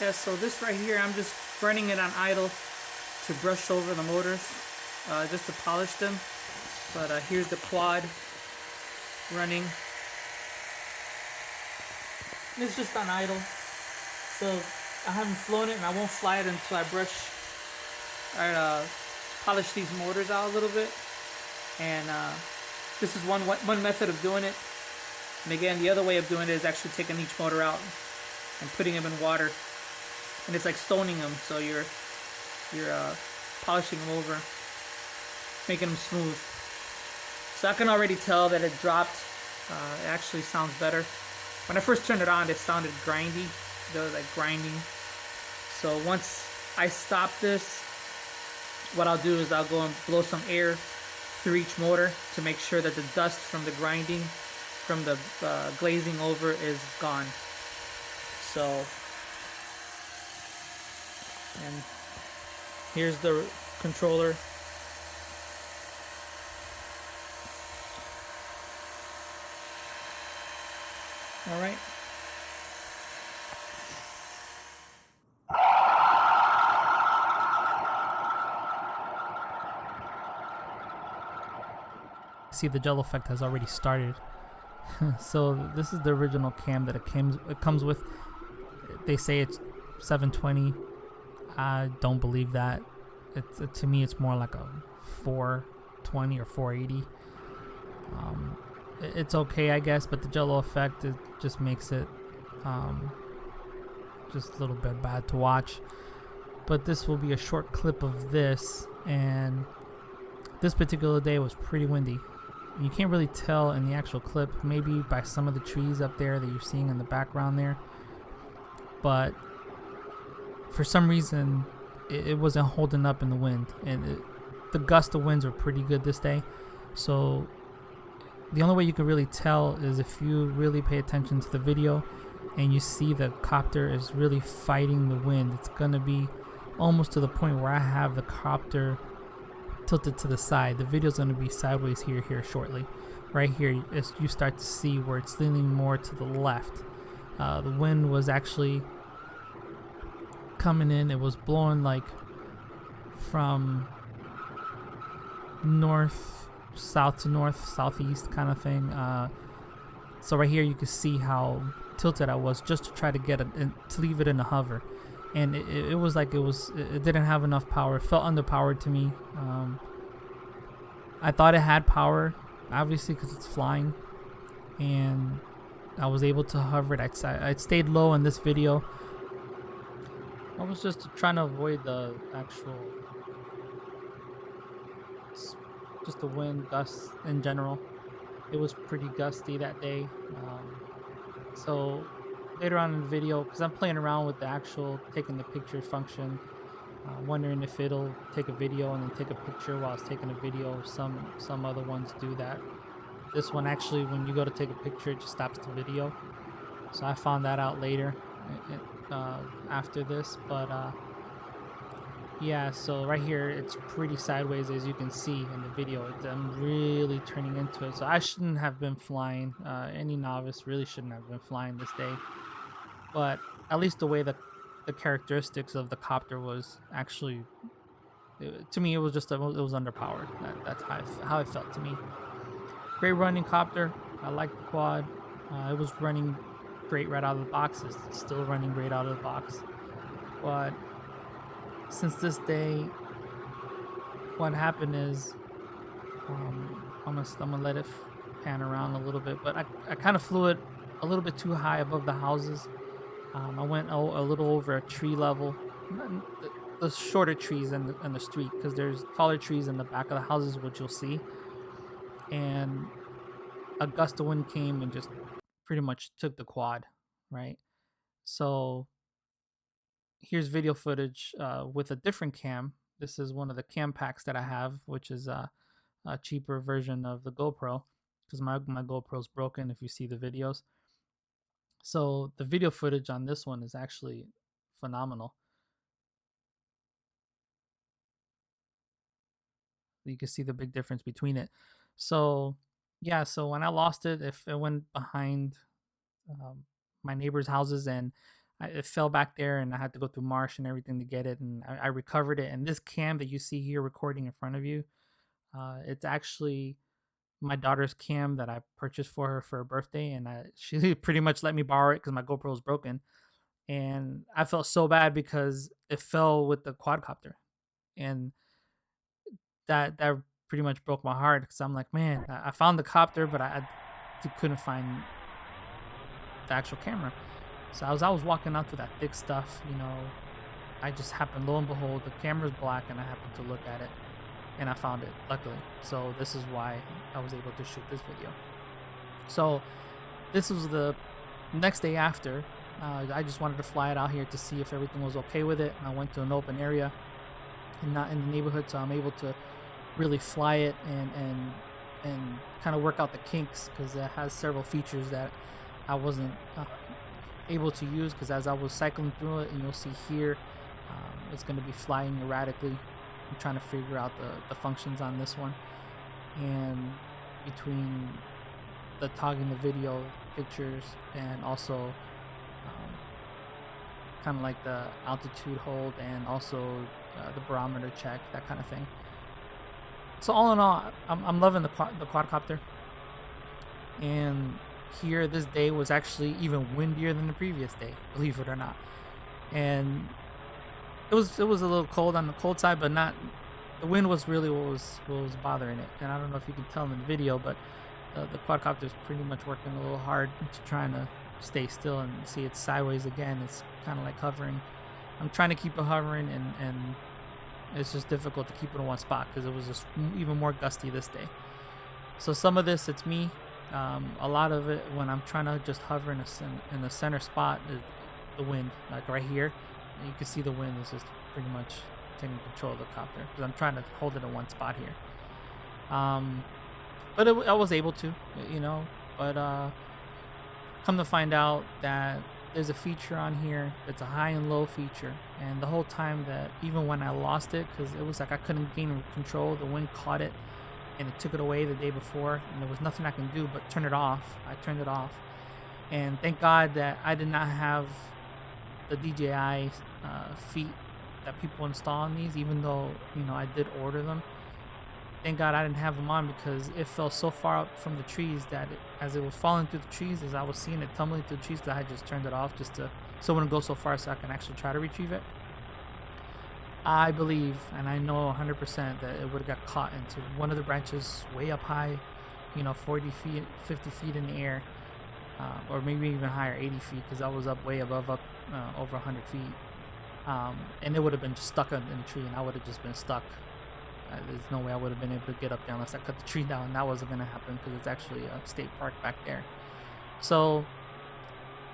Yeah, so this right here, I'm just running it on idle to brush over the motors, just to polish them. But here's the quad running. It's just on idle. So I haven't flown it, and I won't fly it until I polish these motors out a little bit. And this is one method of doing it. And again, the other way of doing it is actually taking each motor out and putting them in water. And it's like stoning them, so you're polishing them over, making them smooth. So I can already tell that it dropped. It actually sounds better. When I first turned it on, it sounded grindy. It was like grinding. So once I stop this, what I'll do is I'll go and blow some air through each motor to make sure that the dust from the grinding, from the glazing over, is gone. So, and here's the controller. All right. See, the gel effect has already started. So this is the original cam that it comes with. They say it's 720. I don't believe that. To me, it's more like a 420 or 480. It's okay, I guess, but the jello effect, it just makes it just a little bit bad to watch. But this will be a short clip of this, and this particular day was pretty windy. You can't really tell in the actual clip, maybe by some of the trees up there that you're seeing in the background there, but for some reason it wasn't holding up in the wind, and the gust of winds were pretty good this day. So the only way you can really tell is if you really pay attention to the video and you see the copter is really fighting the wind. It's gonna be almost to the point where I have the copter tilted to the side. The video's going to be sideways here shortly. Right here, as you start to see where it's leaning more to the left. The wind was actually coming in. It was blowing like from north, south to north, southeast kind of thing. So right here you can see how tilted I was just to try to get it to leave it in a hover. And it was like it didn't have enough power. It felt underpowered to me. I thought it had power, obviously, because it's flying, and I was able to hover it. I stayed low in this video. I was just trying to avoid the actual, just the wind, gusts in general. It was pretty gusty that day. So later on in the video, because I'm playing around with the actual taking the picture function, wondering if it'll take a video and then take a picture while it's taking a video. Some other ones do that. This one actually, when you go to take a picture, it just stops the video. So I found that out later after this. But yeah, so right here it's pretty sideways, as you can see in the video. I'm really turning into it. So I shouldn't have been flying. Any novice really shouldn't have been flying this day. But at least the way that the characteristics of the copter was actually, to me, it was just it was underpowered. That's how it felt to me. Great running copter. I like the quad. It was running great right out of the box. It's still running great out of the box. But since this day, what happened is, I'm gonna let it pan around a little bit. But I kind of flew it a little bit too high above the houses. I went a little over a tree level, the shorter trees in the street, because there's taller trees in the back of the houses, which you'll see. And a gust of wind came and just pretty much took the quad, right? So here's video footage with a different cam. This is one of the cam packs that I have, which is a cheaper version of the GoPro, because my GoPro's broken if you see the videos. So the video footage on this one is actually phenomenal. You can see the big difference between it. So yeah, so when I lost it, if it went behind my neighbor's houses, and it fell back there, and I had to go through marsh and everything to get it, and I recovered it. And this cam that you see here recording in front of you, it's actually my daughter's cam that I purchased for her for her birthday, and she pretty much let me borrow it because my GoPro was broken. And I felt so bad because it fell with the quadcopter, and that pretty much broke my heart because I'm like, man, I found the copter, but I couldn't find the actual camera. So I was walking out through that thick stuff, I just happened, lo and behold, the camera's black, and I happened to look at it, and I found it, luckily. So this is why I was able to shoot this video. So this was the next day after. I just wanted to fly it out here to see if everything was okay with it. And I went to an open area and not in the neighborhood, so I'm able to really fly it and kind of work out the kinks, because it has several features that I wasn't able to use, because as I was cycling through it, and you'll see here, it's going to be flying erratically. I'm trying to figure out the functions on this one, and between the toggling the video pictures and also kind of like the altitude hold, and also the barometer check, that kind of thing. So all in all, I'm loving the quadcopter. And here, this day was actually even windier than the previous day, believe it or not. And it was a little cold on the cold side, but not. The wind was really what was bothering it. And I don't know if you can tell in the video, but the quadcopter is pretty much working a little hard to trying to stay still, and see it's sideways again. It's kind of like hovering. I'm trying to keep it hovering, and it's just difficult to keep it in one spot because it was just even more gusty this day. So some of this, it's me. A lot of it, when I'm trying to just hover in the center spot, is the wind, like right here. You can see the wind is just pretty much taking control of the copter, because I'm trying to hold it in one spot here. But I was able to, but come to find out that there's a feature on here that's a high and low feature, and the whole time, that even when I lost it, because it was like I couldn't gain control, the wind caught it and it took it away the day before, and there was nothing I can do but turn it off. I turned it off, and thank God that I did not have the DJI feet that people install on these, even though I did order them. Thank God I didn't have them on, because it fell so far up from the trees that as it was falling through the trees, as I was seeing it tumbling through the trees, that I had just turned it off just so it wouldn't go so far, so I can actually try to retrieve it. I believe, and I know 100%, that it would have got caught into one of the branches way up high, 40 feet, 50 feet in the air, or maybe even higher, 80 feet, because I was up way above, over 100 feet. And it would have been just stuck in the tree, and I would have just been stuck. There's no way I would have been able to get up there unless I cut the tree down, and that wasn't going to happen because it's actually a state park back there. So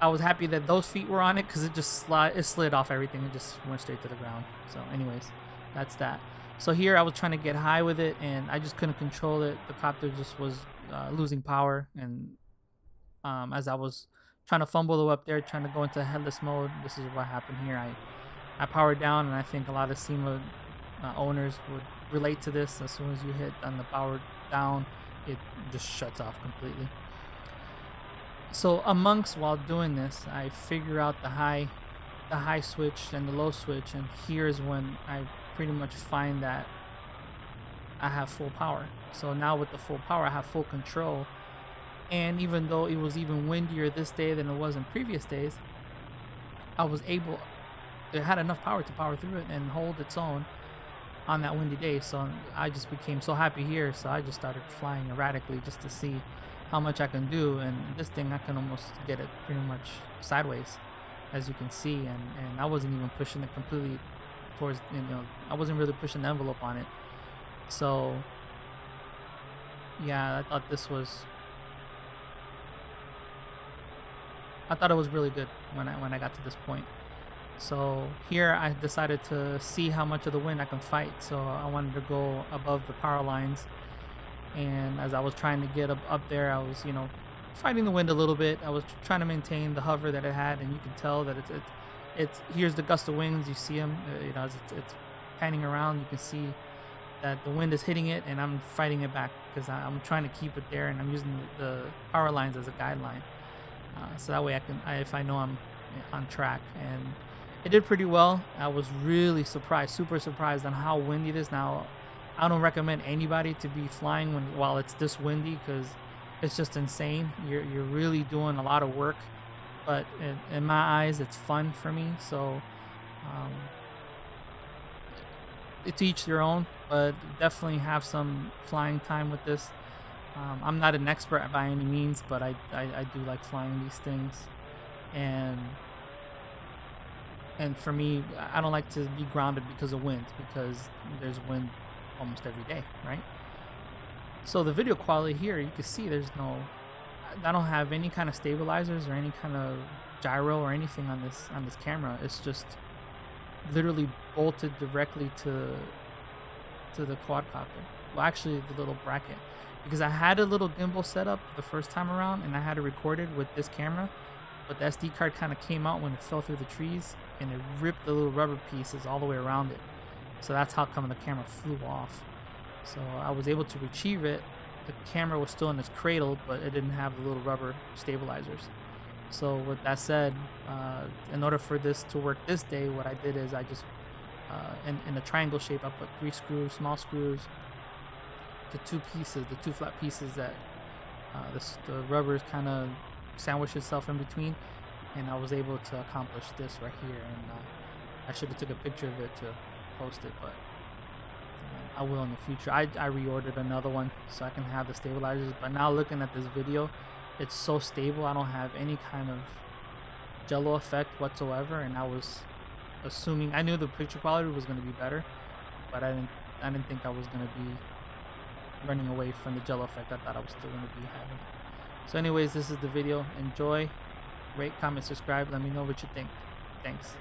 I was happy that those feet were on it, because it slid off everything and just went straight to the ground. So anyways, that's that. So here I was trying to get high with it, and I just couldn't control it. The copter just was losing power, and as I was trying to fumble up there, trying to go into headless mode, this is what happened here. I powered down, and I think a lot of Syma owners would relate to this. As soon as you hit on the power down, it just shuts off completely. So while doing this, I figure out the high switch and the low switch, and here's when I pretty much find that I have full power. So now with the full power, I have full control. And even though it was even windier this day than it was in previous days, it had enough power to power through it and hold its own on that windy day. So I just became so happy here, so I just started flying erratically just to see how much I can do. And this thing, I can almost get it pretty much sideways, as you can see, and I wasn't even pushing it completely towards, I wasn't really pushing the envelope on it. So yeah, I thought it was really good when I got to this point. So here I decided to see how much of the wind I can fight. So I wanted to go above the power lines, and as I was trying to get up there, I was fighting the wind a little bit. I was trying to maintain the hover that it had, and you can tell that it's here's the gust of winds. You see them, as it's panning around. You can see that the wind is hitting it, and I'm fighting it back because I'm trying to keep it there, and I'm using the power lines as a guideline. So that way if I know I'm on track, and it did pretty well. I was really surprised, super surprised on how windy it is. Now, I don't recommend anybody to be flying while it's this windy, because it's just insane. You're really doing a lot of work, but in my eyes, it's fun for me. So um, it's each their own, but definitely have some flying time with this. I'm not an expert by any means, but I do like flying these things, and for me, I don't like to be grounded because of wind, because there's wind almost every day, right? So the video quality here, you can see there's no, I don't have any kind of stabilizers or any kind of gyro or anything on this camera. It's just literally bolted directly to the quadcopter. Well, actually, the little bracket, because I had a little gimbal set up the first time around, and I had it recorded with this camera, but the SD card kind of came out when it fell through the trees, and it ripped the little rubber pieces all the way around it. So that's how come the camera flew off. So I was able to retrieve it. The camera was still in its cradle, but it didn't have the little rubber stabilizers. So with that said, in order for this to work this day, what I did is I just, in a triangle shape, I put 3 screws, small screws, the 2 pieces, the 2 flat pieces that the rubber kind of sandwiched itself in between, and I was able to accomplish this right here. And I should have took a picture of it to post it, but I will in the future. I reordered another one so I can have the stabilizers, but now looking at this video, it's so stable. I don't have any kind of jello effect whatsoever, and I was assuming, I knew the picture quality was going to be better, but I didn't think I was going to be running away from the jello effect. I thought I was still going to be having it. So anyways, this is the video. Enjoy, rate, comment, subscribe. Let me know what you think. Thanks.